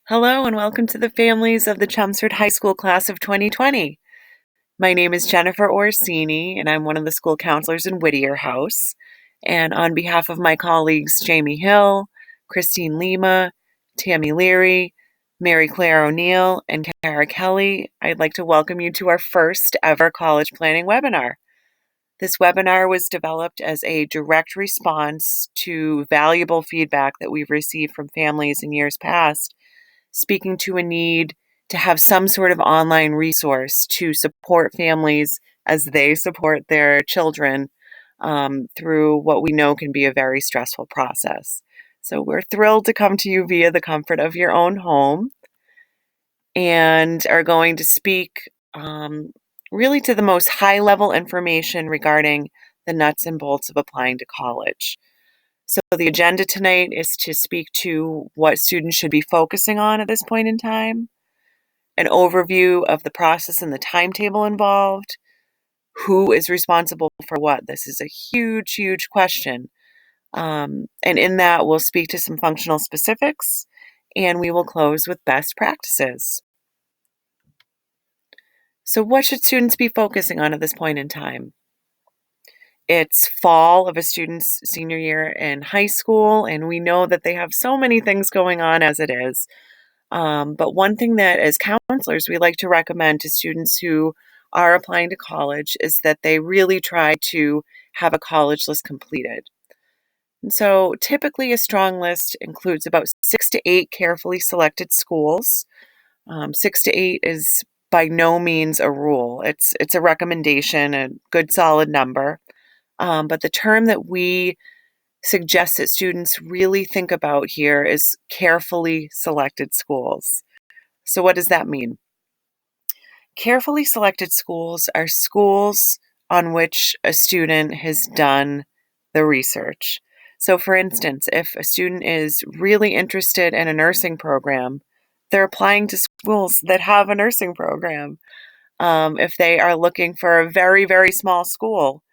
Hello and welcome to the families of the Chelmsford High School class of 2020. My name is Jennifer Orsini and I'm one of the school counselors in Whittier House. And on behalf of my colleagues Jamie Hill, Christine Lima, Tammy Leary, Mary Claire O'Neill, and Kara Kelly, I'd like to welcome you to our first ever college planning webinar. This webinar was developed as a direct response to valuable feedback that we've received from families in years past, speaking to a need to have some sort of online resource to support families as they support their children through what we know can be a very stressful process. So we're thrilled to come to you via the comfort of your own home and are going to speak really to the most high-level information regarding the nuts and bolts of applying to college. So the agenda tonight is to speak to what students should be focusing on at this point in time, an overview of the process and the timetable involved, who is responsible for what. This is a huge, huge question. And in that, we'll speak to some functional specifics, and we will close with best practices. So what should students be focusing on at this point in time? It's fall of a student's senior year in high school, and we know that they have so many things going on as it is. But one thing that as counselors we like to recommend to students who are applying to college is that they really try to have a college list completed. And so typically a strong list includes about 6 to 8 carefully selected schools. 6 to 8 is by no means a rule. It's a recommendation, a good solid number. But the term that we suggest that students really think about here is carefully selected schools. So what does that mean? Carefully selected schools are schools on which a student has done the research. So for instance, if a student is really interested in a nursing program, they're applying to schools that have a nursing program. If they are looking for a very, very small school,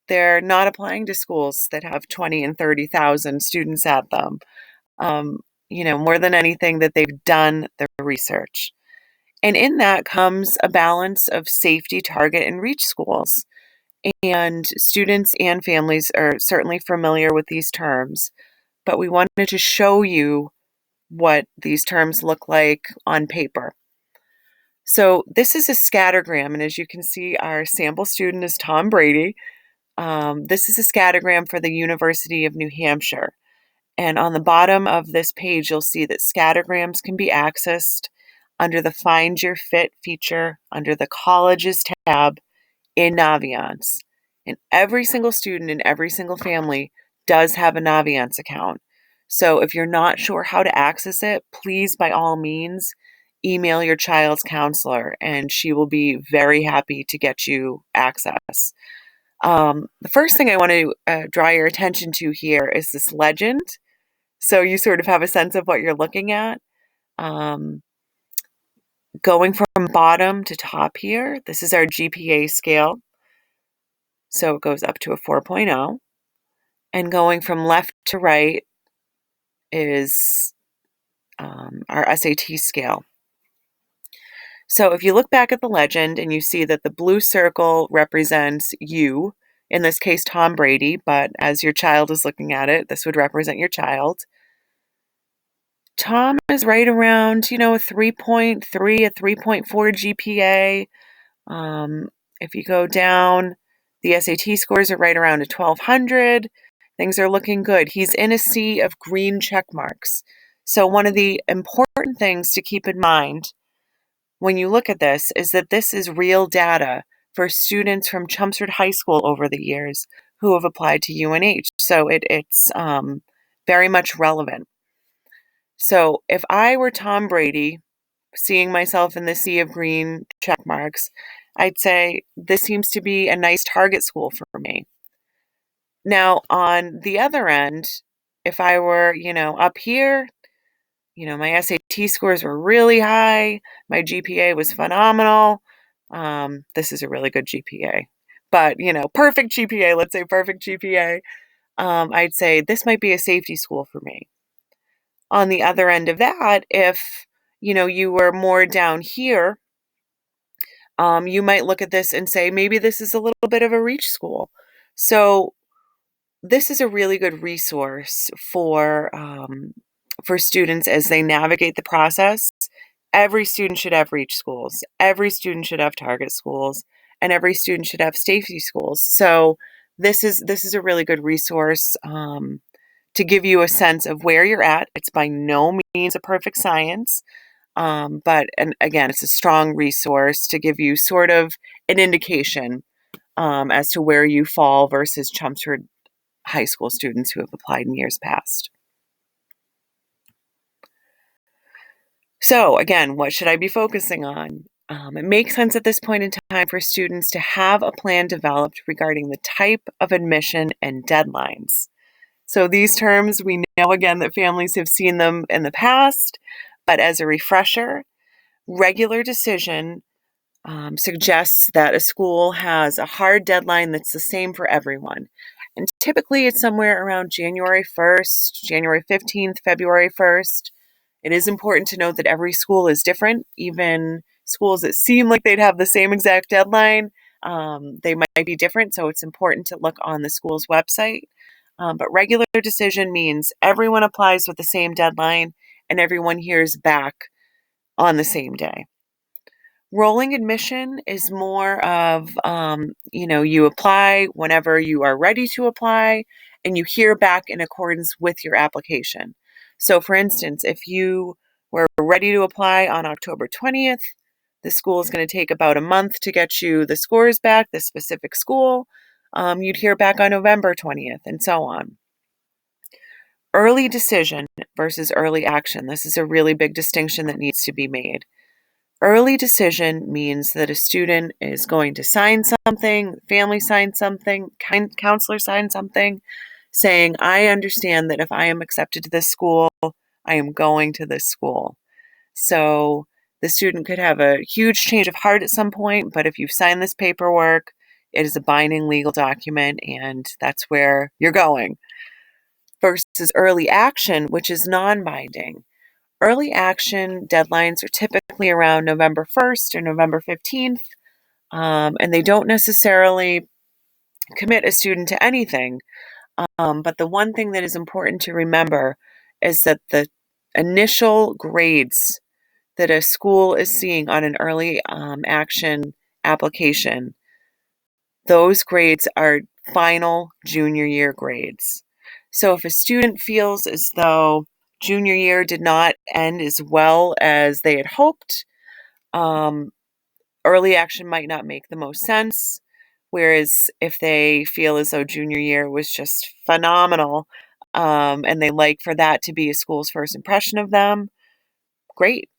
they're not applying to schools that have 20 and 30,000 students at them. More than anything, that they've done the research. And in that comes a balance of safety, target, and reach schools. And students and families are certainly familiar with these terms, but we wanted to show you what these terms look like on paper. So this is a scattergram, and as you can see, our sample student is Tom Brady. This is a scattergram for the University of New Hampshire. And on the bottom of this page, you'll see that scattergrams can be accessed under the Find Your Fit feature under the Colleges tab in Naviance. And every single student and every single family does have a Naviance account. So if you're not sure how to access it, please, by all means, email your child's counselor, and she will be very happy to get you access. The first thing I want to draw your attention to here is this legend. So you sort of have a sense of what you're looking at. Going from bottom to top here, this is our GPA scale. So it goes up to a 4.0. And going from left to right is our SAT scale. So if you look back at the legend and you see that the blue circle represents you, in this case Tom Brady, but as your child is looking at it, this would represent your child. Tom is right around, a 3.3, a 3.4 GPA. If you go down, the SAT scores are right around a 1200. Things are looking good. He's in a sea of green check marks. So one of the important things to keep in mind when you look at this is that this is real data for students from Chelmsford High School over the years who have applied to UNH. So it's very much relevant. So if I were Tom Brady, seeing myself in the sea of green check marks, I'd say this seems to be a nice target school for me. Now, on the other end, if I were, up here, my SAT scores were really high, my GPA was phenomenal. This is a really good GPA, but, perfect GPA, let's say perfect GPA. I'd say this might be a safety school for me. On the other end of that, if you were more down here, you might look at this and say, maybe this is a little bit of a reach school. So this is a really good resource for students as they navigate the process. Every student should have reach schools. Every student should have target schools, and every student should have safety schools. So this is a really good resource to give you a sense of where you're at. It's by no means a perfect science, and again, it's a strong resource to give you sort of an indication as to where you fall versus Chelmsford high school students who have applied in years past. So again, what should I be focusing on? It makes sense at this point in time for students to have a plan developed regarding the type of admission and deadlines. So these terms, we know again that families have seen them in the past, but as a refresher, regular decision suggests that a school has a hard deadline that's the same for everyone. And typically it's somewhere around January 1st, January 15th, February 1st. It is important to note that every school is different. Even schools that seem like they'd have the same exact deadline, they might be different. So it's important to look on the school's website. But regular decision means everyone applies with the same deadline and everyone hears back on the same day. Rolling admission is more of, you apply whenever you are ready to apply and you hear back in accordance with your application. So, for instance, if you were ready to apply on October 20th, the school is going to take about a month to get you the scores back, the specific school. You'd hear back on November 20th, and so on. Early decision versus early action. This is a really big distinction that needs to be made. Early decision means that a student is going to sign something, family signs something, counselor signs something, saying, I understand that if I am accepted to this school, I am going to this school. So the student could have a huge change of heart at some point, but if you've signed this paperwork, it is a binding legal document, and that's where you're going. Versus early action, which is non-binding. Early action deadlines are typically around November 1st or November 15th, and they don't necessarily commit a student to anything. But the one thing that is important to remember is that the initial grades that a school is seeing on an early action application, those grades are final junior year grades. So if a student feels as though junior year did not end as well as they had hoped, early action might not make the most sense. Whereas if they feel as though junior year was just phenomenal, and they like for that to be a school's first impression of them, great.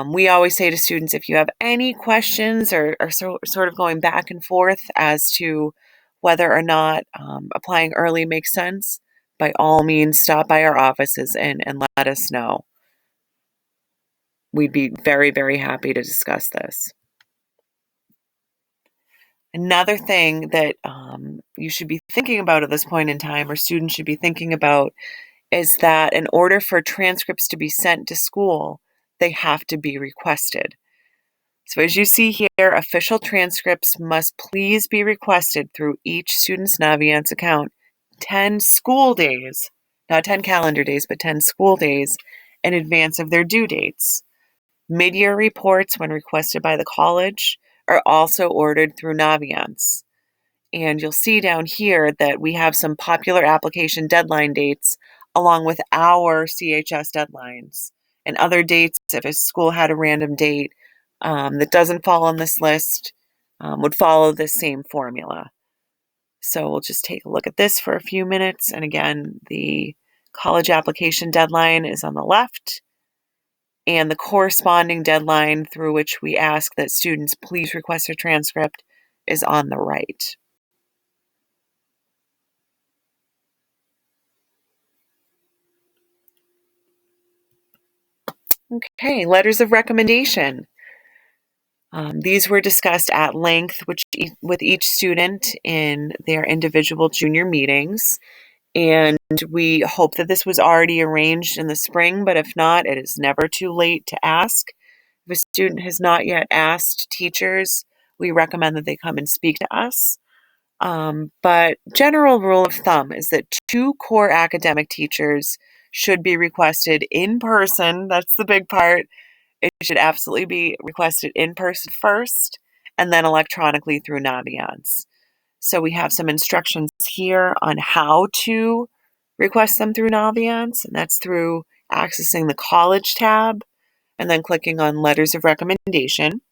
We always say to students, if you have any questions or sort of going back and forth as to whether or not applying early makes sense, by all means, stop by our offices and let us know. We'd be very, very happy to discuss this. Another thing that you should be thinking about at this point in time, or students should be thinking about, is that in order for transcripts to be sent to school, they have to be requested. So as you see here, official transcripts must please be requested through each student's Naviance account 10 school days, not 10 calendar days, but 10 school days in advance of their due dates. Mid-year reports, when requested by the college, are also ordered through Naviance. And you'll see down here that we have some popular application deadline dates along with our CHS deadlines. And other dates, if a school had a random date that doesn't fall on this list, would follow this same formula. So we'll just take a look at this for a few minutes. And again, the college application deadline is on the left, and the corresponding deadline through which we ask that students please request a transcript is on the right. Okay, letters of recommendation. These were discussed at length with each student in their individual junior meetings. And we hope that this was already arranged in the spring, but if not, it is never too late to ask. If a student has not yet asked teachers, we recommend that they come and speak to us. But general rule of thumb is that 2 core academic teachers should be requested in person. That's the big part. It should absolutely be requested in person first and then electronically through Naviance. So we have some instructions here on how to request them through Naviance, and that's through accessing the College tab and then clicking on Letters of Recommendation.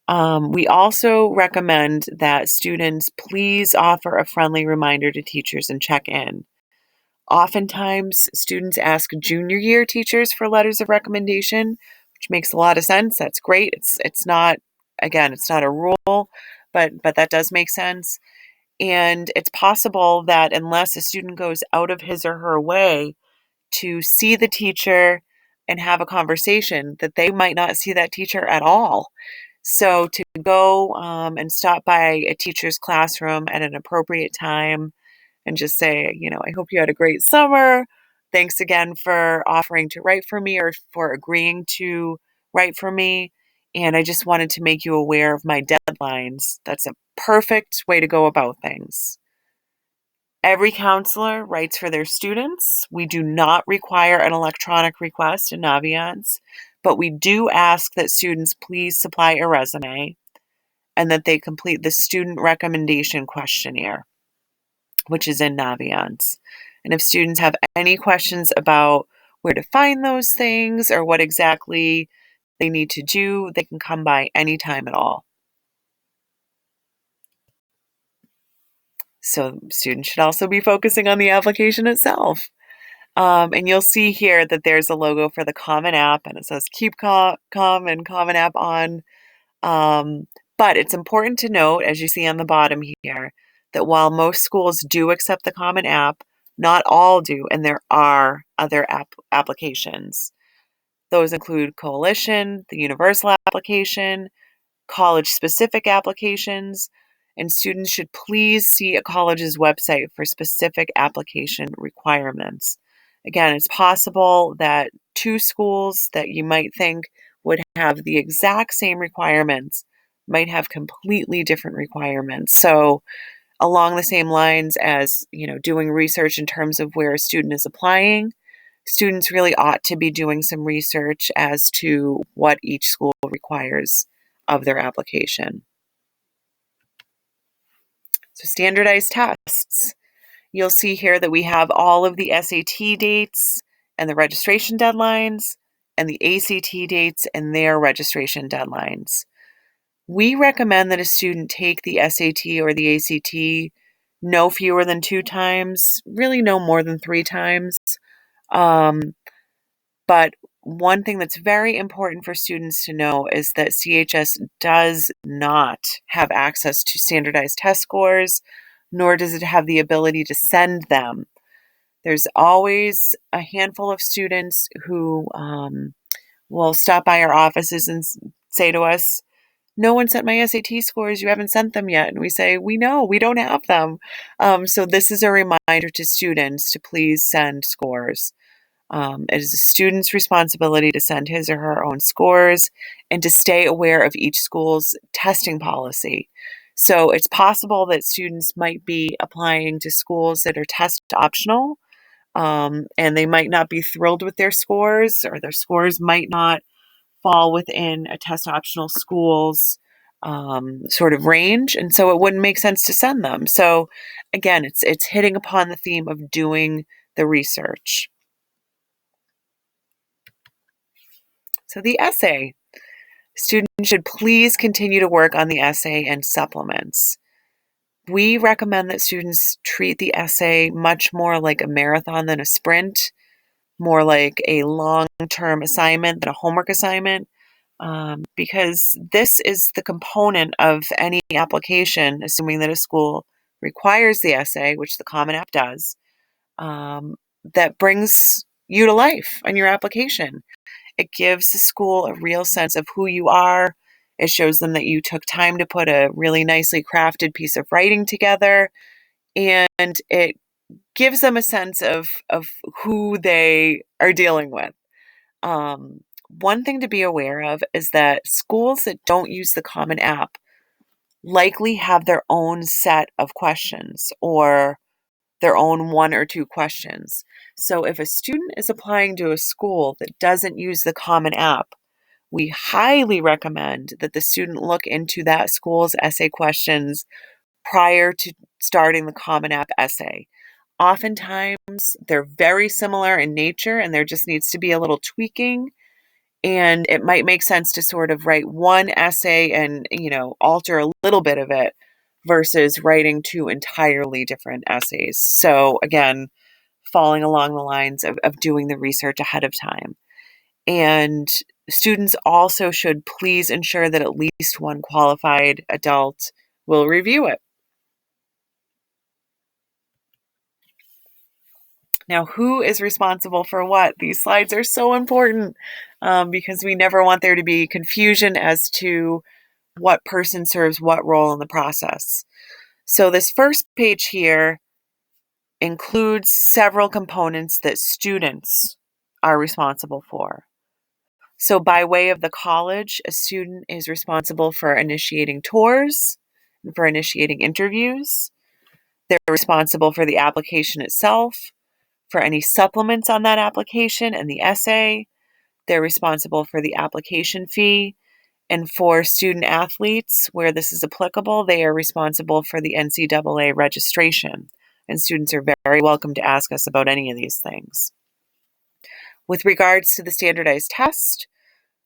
We also recommend that students please offer a friendly reminder to teachers and check in. Oftentimes, students ask junior year teachers for letters of recommendation, which makes a lot of sense. That's great. It's not, again, it's not a rule, but that does make sense. And it's possible that unless a student goes out of his or her way to see the teacher and have a conversation, that they might not see that teacher at all. So to go and stop by a teacher's classroom at an appropriate time and just say, I hope you had a great summer. Thanks again for offering to write for me or for agreeing to write for me. And I just wanted to make you aware of my deadlines. That's a perfect way to go about things. Every counselor writes for their students. We do not require an electronic request in Naviance, but we do ask that students please supply a resume and that they complete the student recommendation questionnaire, which is in Naviance. And if students have any questions about where to find those things or what exactly they need to do, they can come by anytime at all. So students should also be focusing on the application itself. And you'll see here that there's a logo for the Common App, and it says Keep Com and Common App on. But it's important to note, as you see on the bottom here, that while most schools do accept the Common App, not all do, and there are other applications. Those include Coalition, the Universal Application, college-specific applications, and students should please see a college's website for specific application requirements. Again, it's possible that 2 schools that you might think would have the exact same requirements might have completely different requirements. So along the same lines as, doing research in terms of where a student is applying, students really ought to be doing some research as to what each school requires of their application. So standardized tests. You'll see here that we have all of the SAT dates and the registration deadlines and the ACT dates and their registration deadlines. We recommend that a student take the SAT or the ACT no fewer than 2 times, really no more than 3 times. But one thing that's very important for students to know is that CHS does not have access to standardized test scores, nor does it have the ability to send them. There's always a handful of students who will stop by our offices and say to us, "No one sent my SAT scores, you haven't sent them yet." And we say, "We know, we don't have them." So this is a reminder to students to please send scores. It is a student's responsibility to send his or her own scores and to stay aware of each school's testing policy. So it's possible that students might be applying to schools that are test optional, and they might not be thrilled with their scores, or their scores might not fall within a test optional school's sort of range, and so it wouldn't make sense to send them. So again, it's hitting upon the theme of doing the research. So the essay. Students should please continue to work on the essay and supplements. We recommend that students treat the essay much more like a marathon than a sprint, more like a long-term assignment than a homework assignment, because this is the component of any application, assuming that a school requires the essay, which the Common App does, that brings you to life on your application. It gives the school a real sense of who you are. It shows them that you took time to put a really nicely crafted piece of writing together, and it gives them a sense of who they are dealing with. One thing to be aware of is that schools that don't use the Common App likely have their own set of questions or their own one or two questions. So if a student is applying to a school that doesn't use the Common App, we highly recommend that the student look into that school's essay questions prior to starting the Common App essay. Oftentimes, they're very similar in nature and there just needs to be a little tweaking. And it might make sense to sort of write one essay and, alter a little bit of it versus writing two entirely different essays. So again, falling along the lines of doing the research ahead of time. And students also should please ensure that at least one qualified adult will review it. Now, who is responsible for what? These slides are so important because we never want there to be confusion as to what person serves what role in the process. So this first page here includes several components that students are responsible for. So by way of the college, a student is responsible for initiating tours and for initiating interviews. They're responsible for the application itself, for any supplements on that application and the essay. They're responsible for the application fee. And for student athletes, where this is applicable, they are responsible for the NCAA registration. And students are very welcome to ask us about any of these things. With regards to the standardized test,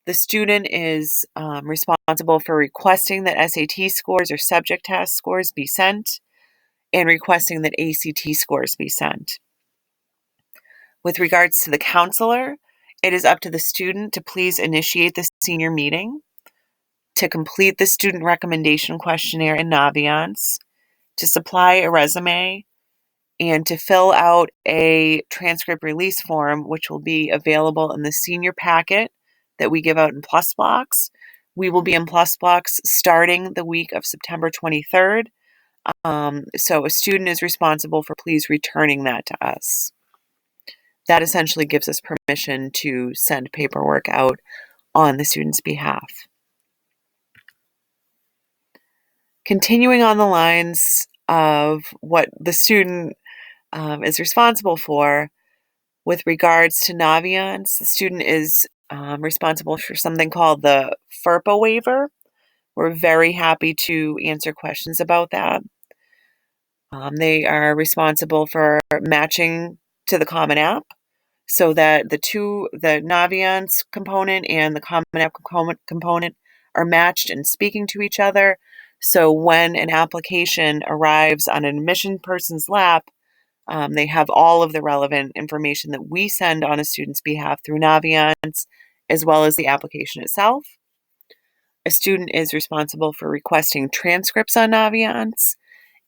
the student is responsible for requesting that SAT scores or subject test scores be sent and requesting that ACT scores be sent. With regards to the counselor, it is up to the student to please initiate the senior meeting, to complete the student recommendation questionnaire in Naviance, to supply a resume, and to fill out a transcript release form, which will be available in the senior packet that we give out in Plus Blocks. We will be in Plus Blocks starting the week of September 23rd. So a student is responsible for please returning that to us. That essentially gives us permission to send paperwork out on the student's behalf. Continuing on the lines of what the student is responsible for, with regards to Naviance, the student is responsible for something called the FERPA waiver. We're very happy to answer questions about that. They are responsible for matching to the Common App so that the Naviance component and the Common App component are matched and speaking to each other. So when an application arrives on an admission person's lap, they have all of the relevant information that we send on a student's behalf through Naviance, as well as the application itself. A student is responsible for requesting transcripts on Naviance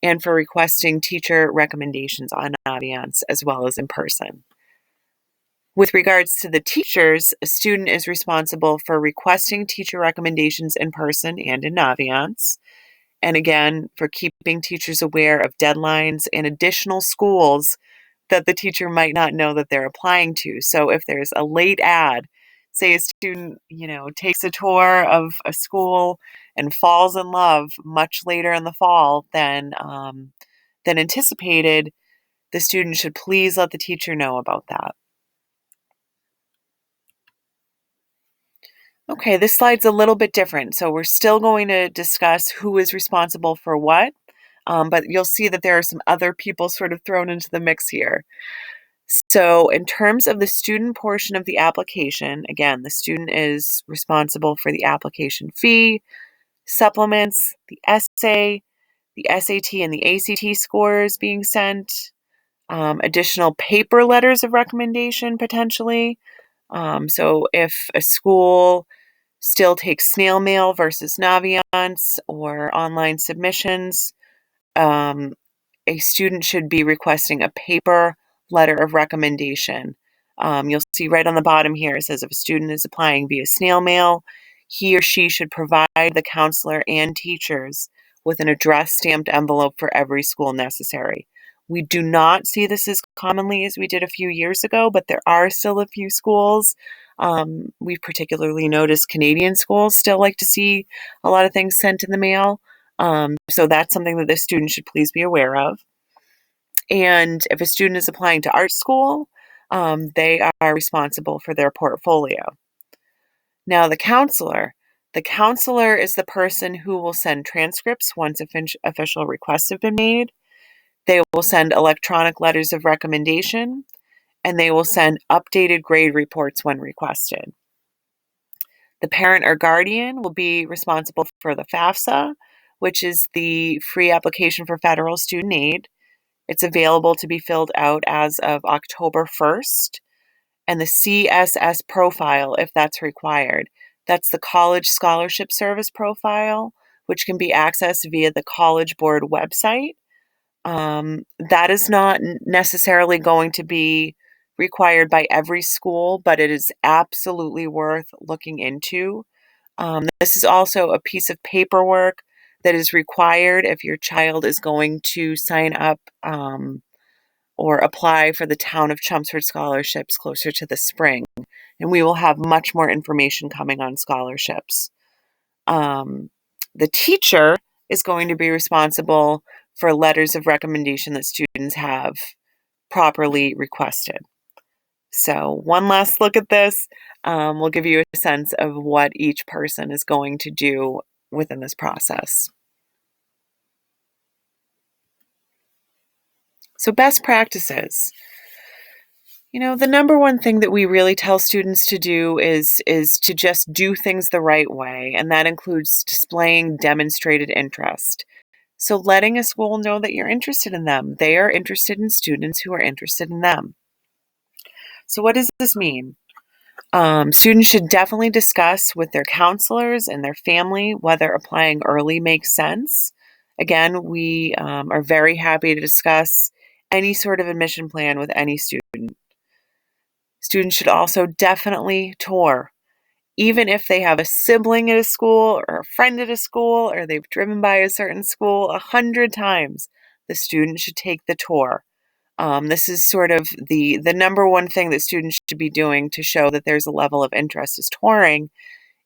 and for requesting teacher recommendations on Naviance, as well as in person. With regards to the teachers, a student is responsible for requesting teacher recommendations in person and in Naviance. And again, for keeping teachers aware of deadlines and additional schools that the teacher might not know that they're applying to. So if there's a late ad, say a student, takes a tour of a school and falls in love much later in the fall than anticipated, the student should please let the teacher know about that. Okay, this slide's a little bit different. So we're still going to discuss who is responsible for what, but you'll see that there are some other people sort of thrown into the mix here. So in terms of the student portion of the application, again, the student is responsible for the application fee, supplements, the essay, the SAT and the ACT scores being sent, additional paper letters of recommendation potentially. So if a school still takes snail mail versus Naviance or online submissions, a student should be requesting a paper letter of recommendation. You'll see right on the bottom here, it says if a student is applying via snail mail, he or she should provide the counselor and teachers with an address stamped envelope for every school necessary. We do not see this as commonly as we did a few years ago, but there are still a few schools. We've particularly noticed Canadian schools still like to see a lot of things sent in the mail. So that's something that the student should please be aware of. And if a student is applying to art school, they are responsible for their portfolio. Now, the counselor is the person who will send transcripts once official requests have been made. They will send electronic letters of recommendation, and they will send updated grade reports when requested. The parent or guardian will be responsible for the FAFSA, which is the free application for federal student aid. It's available to be filled out as of October 1st, and the CSS profile, if that's required. That's the College Scholarship Service profile, which can be accessed via the College Board website. That is not necessarily going to be required by every school, but it is absolutely worth looking into. This is also a piece of paperwork that is required if your child is going to sign up or apply for the Town of Chelmsford scholarships closer to the spring. And we will have much more information coming on scholarships. The teacher is going to be responsible for letters of recommendation that students have properly requested. So one last look at this will give you a sense of what each person is going to do within this process. So best practices. The number one thing that we really tell students to do is to just do things the right way, and that includes displaying demonstrated interest. So letting a school know that you're interested in them. They are interested in students who are interested in them. So what does this mean? Students should definitely discuss with their counselors and their family whether applying early makes sense. Again, we are very happy to discuss any sort of admission plan with any student. Students should also definitely tour, even if they have a sibling at a school or a friend at a school or they've driven by a certain school 100 times. The student should take the tour. This is sort of the number one thing that students should be doing to show that there's a level of interest is touring.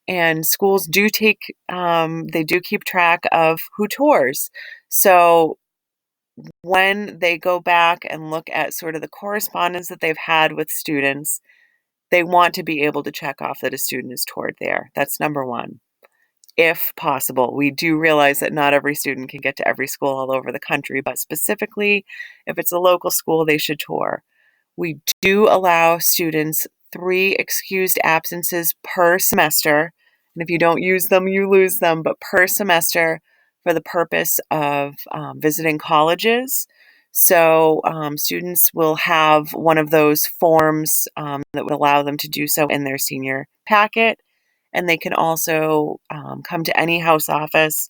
And schools do they do keep track of who tours. So when they go back and look at sort of the correspondence that they've had with students, they want to be able to check off that a student is toured there. That's number one. If possible, we do realize that not every student can get to every school all over the country, but specifically, if it's a local school, they should tour. We do allow students 3 excused absences per semester. And if you don't use them, you lose them, but per semester for the purpose of visiting colleges. So students will have one of those forms that would allow them to do so in their senior packet. And they can also come to any house office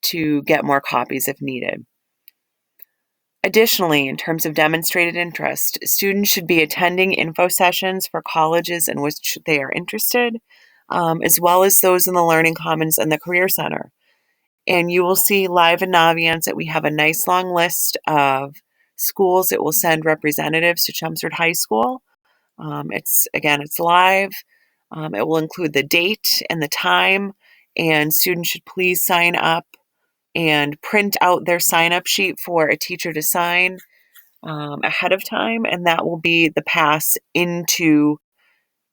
to get more copies if needed. Additionally, in terms of demonstrated interest, students should be attending info sessions for colleges in which they are interested, as well as those in the Learning Commons and the Career Center. And you will see live in Navient that we have a nice long list of schools that will send representatives to Chelmsford High School. It's live. It will include the date and the time, and students should please sign up and print out their sign-up sheet for a teacher to sign ahead of time, and that will be the pass into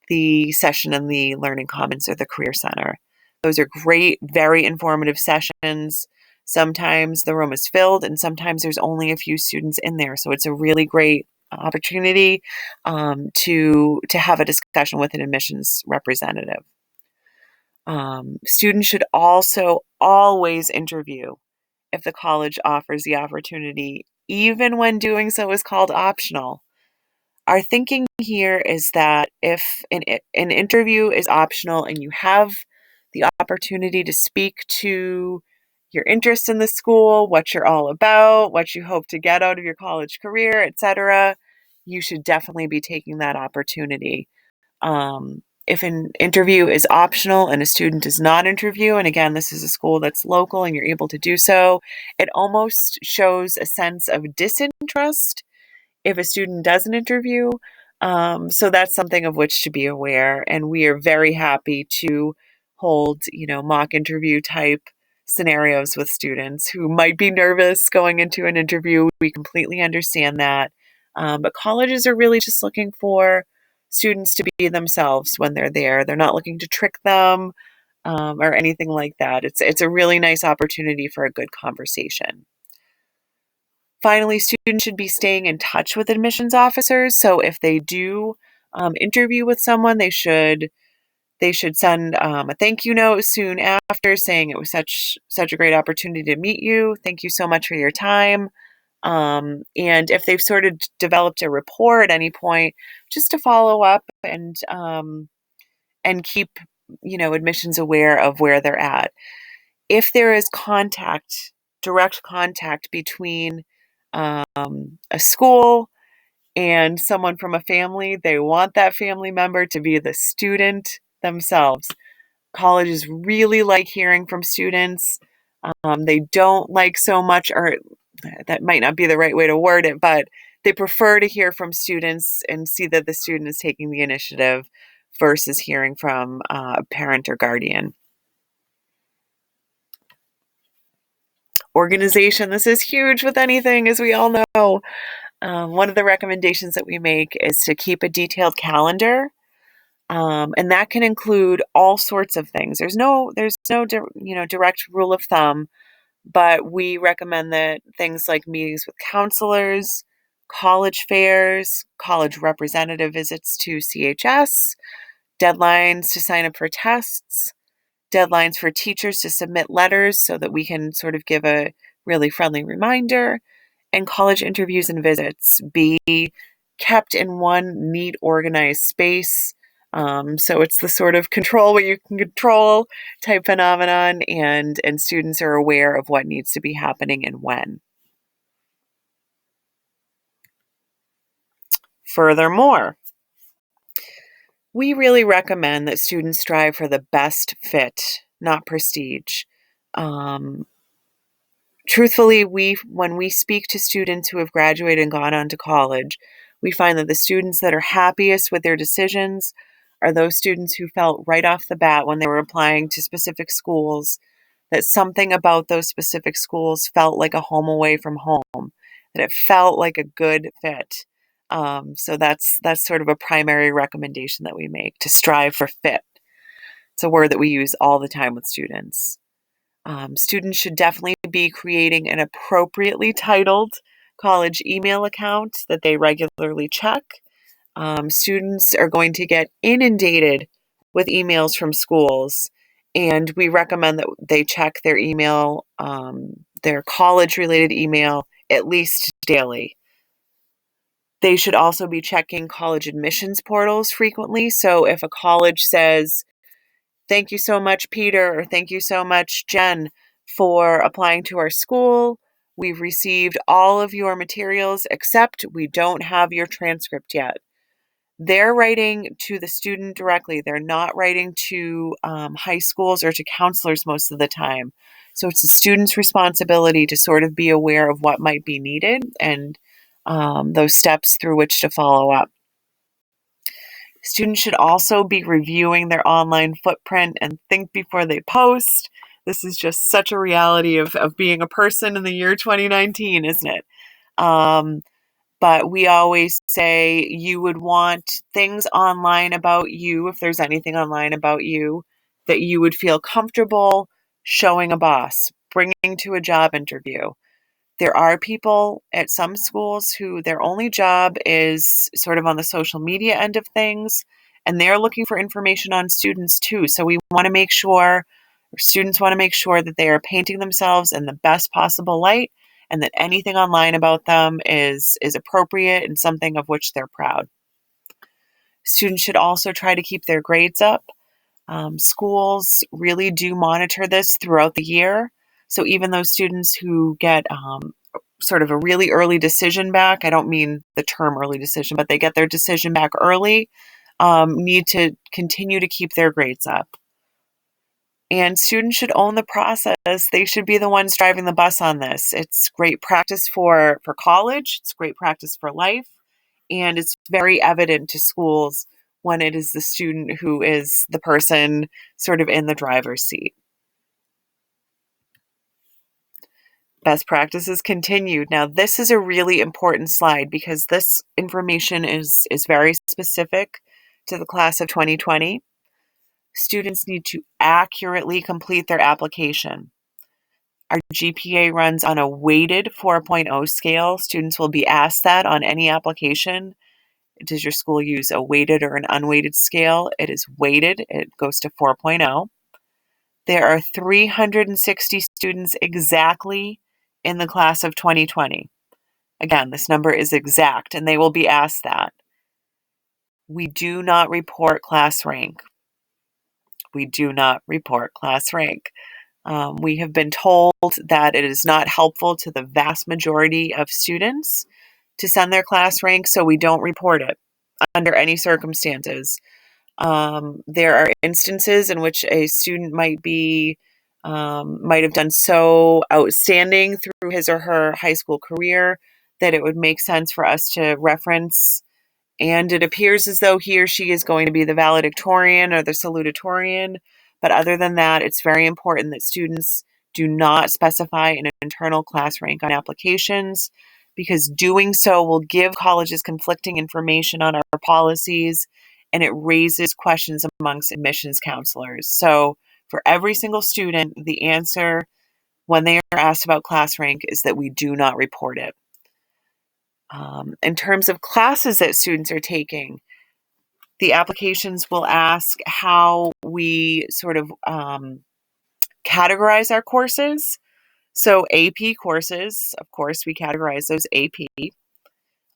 the session in the Learning Commons or the Career Center. Those are great, very informative sessions. Sometimes the room is filled, and sometimes there's only a few students in there, so it's a really great opportunity to have a discussion with an admissions representative. Students should also always interview if the college offers the opportunity, even when doing so is called optional. Our thinking here is that if an interview is optional and you have the opportunity to speak to your interest in the school, what you're all about, what you hope to get out of your college career, etc., you should definitely be taking that opportunity. If an interview is optional and a student does not interview, and again, this is a school that's local and you're able to do so, it almost shows a sense of disinterest if a student doesn't interview. So that's something of which to be aware. And we are very happy to hold, mock interview type scenarios with students who might be nervous going into an interview. We completely understand that. But colleges are really just looking for students to be themselves when they're there. They're not looking to trick them or anything like that. It's a really nice opportunity for a good conversation. Finally, students should be staying in touch with admissions officers. So if they do interview with someone, they should send a thank you note soon after, saying it was such a great opportunity to meet you. Thank you so much for your time. And if they've sort of developed a rapport at any point, just to follow up and keep admissions aware of where they're at. If there is direct contact between a school and someone from a family, they want that family member to be the student themselves. Colleges really like hearing from students. They don't like so much, or that might not be the right way to word it, but they prefer to hear from students and see that the student is taking the initiative versus hearing from a parent or guardian. Organization. This is huge with anything, as we all know. One of the recommendations that we make is to keep a detailed calendar, and that can include all sorts of things. There's no direct rule of thumb, but we recommend that things like meetings with counselors, college fairs, college representative visits to CHS, deadlines to sign up for tests, deadlines for teachers to submit letters so that we can sort of give a really friendly reminder, and college interviews and visits be kept in one neat, organized space. So it's the sort of control what you can control type phenomenon, and students are aware of what needs to be happening and when. Furthermore, we really recommend that students strive for the best fit, not prestige. Truthfully, when we speak to students who have graduated and gone on to college, we find that the students that are happiest with their decisions are those students who felt right off the bat when they were applying to specific schools that something about those specific schools felt like a home away from home, that it felt like a good fit. So that's sort of a primary recommendation that we make, to strive for fit. It's a word that we use all the time with students. Students should definitely be creating an appropriately titled college email account that they regularly check. Students are going to get inundated with emails from schools, and we recommend that they check their email, their college-related email, at least daily. They should also be checking college admissions portals frequently. So if a college says, "Thank you so much, Peter," or "Thank you so much, Jen, for applying to our school. We've received all of your materials, except we don't have your transcript yet." They're writing to the student directly. They're not writing to high schools or to counselors most of the time. So it's the student's responsibility to sort of be aware of what might be needed and those steps through which to follow up. Students should also be reviewing their online footprint and think before they post. This is just such a reality of being a person in the year 2019, isn't it? But we always say you would want things online about you, if there's anything online about you, that you would feel comfortable showing a boss, bringing to a job interview. There are people at some schools who their only job is sort of on the social media end of things, and they're looking for information on students too. So we want to make sure, or students want to make sure, that they are painting themselves in the best possible light, and that anything online about them is appropriate and something of which they're proud. Students should also try to keep their grades up. Schools really do monitor this throughout the year. So even those students who get sort of a really early decision back, I don't mean the term early decision, but they get their decision back early, need to continue to keep their grades up. And students should own the process. They should be the ones driving the bus on this. It's great practice for college. It's great practice for life. And it's very evident to schools when it is the student who is the person sort of in the driver's seat. Best practices continued. Now, this is a really important slide because this information is very specific to the class of 2020. Students need to accurately complete their application. Our GPA runs on a weighted 4.0 scale. Students will be asked that on any application. Does your school use a weighted or an unweighted scale? It is weighted. It goes to 4.0. There are 360 students exactly in the class of 2020. Again, this number is exact, and they will be asked that. We do not report class rank. We do not report class rank. We have been told that it is not helpful to the vast majority of students to send their class rank, so we don't report it under any circumstances. There are instances in which a student might have done so outstanding through his or her high school career that it would make sense for us to reference, and it appears as though he or she is going to be the valedictorian or the salutatorian. But other than that, it's very important that students do not specify an internal class rank on applications, because doing so will give colleges conflicting information on our policies, and it raises questions amongst admissions counselors. So for every single student, the answer when they are asked about class rank is that we do not report it. In terms of classes that students are taking, the applications will ask how we sort of categorize our courses. So AP courses, of course, we categorize those AP.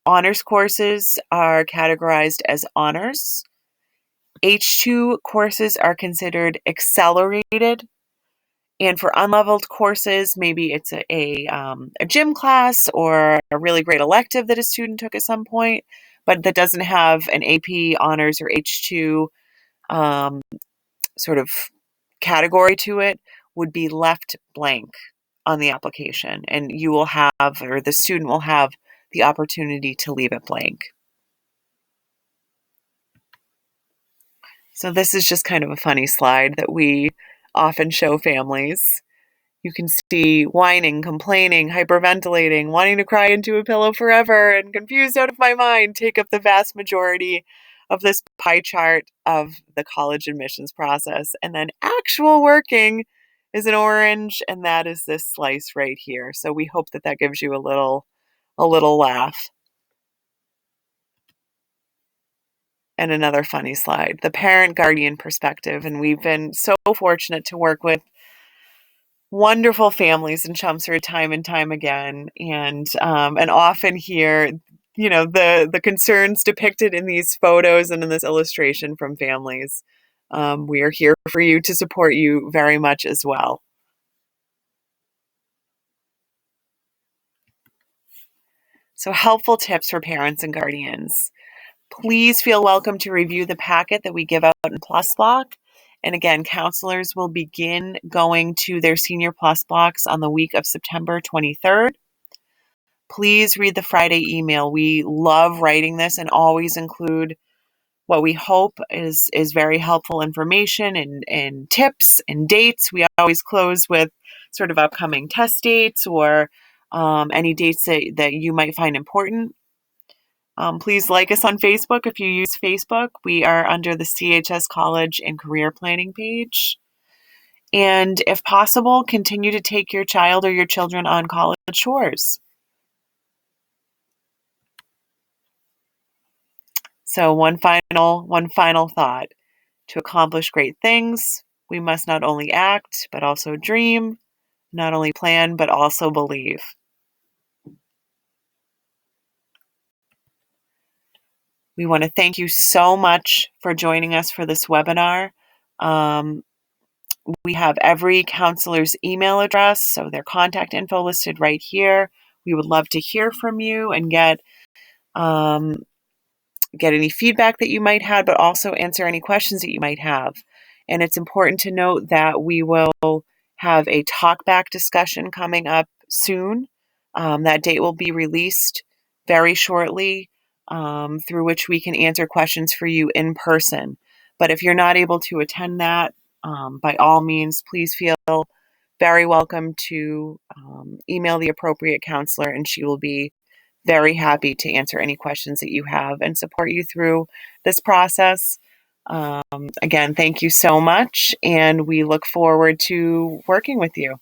Honors courses are categorized as honors. H2 courses are considered accelerated. And for unleveled courses, maybe it's a gym class or a really great elective that a student took at some point, but that doesn't have an AP, honors, or H2 sort of category to it, would be left blank on the application. And you will have, or the student will have, the opportunity to leave it blank. So this is just kind of a funny slide that we often show families. You can see whining, complaining, hyperventilating, wanting to cry into a pillow forever, and confused out of my mind take up the vast majority of this pie chart of the college admissions process. And then actual working is an orange, and that is this slice right here. So we hope that that gives you a little laugh. And another funny slide, the parent-guardian perspective. And we've been so fortunate to work with wonderful families in Chelmsford time and time again, and often hear, the concerns depicted in these photos and in this illustration from families. We are here for you to support you very much as well. So, helpful tips for parents and guardians. Please feel welcome to review the packet that we give out in Plus Block. And again, counselors will begin going to their Senior Plus Blocks on the week of September 23rd. Please read the Friday email. We love writing this and always include what we hope is very helpful information and tips and dates. We always close with sort of upcoming test dates or any dates that you might find important. Please like us on Facebook if you use Facebook. We are under the CHS College and Career Planning page. And if possible, continue to take your child or your children on college tours. So one final thought. To accomplish great things, we must not only act, but also dream, not only plan, but also believe. We want to thank you so much for joining us for this webinar. We have every counselor's email address, so their contact info listed right here. We would love to hear from you and get get any feedback that you might have, but also answer any questions that you might have. And it's important to note that we will have a talkback discussion coming up soon. That date will be released very shortly, through which we can answer questions for you in person. But if you're not able to attend that, by all means, please feel very welcome to email the appropriate counselor, and she will be very happy to answer any questions that you have and support you through this process. Again, thank you so much, and we look forward to working with you.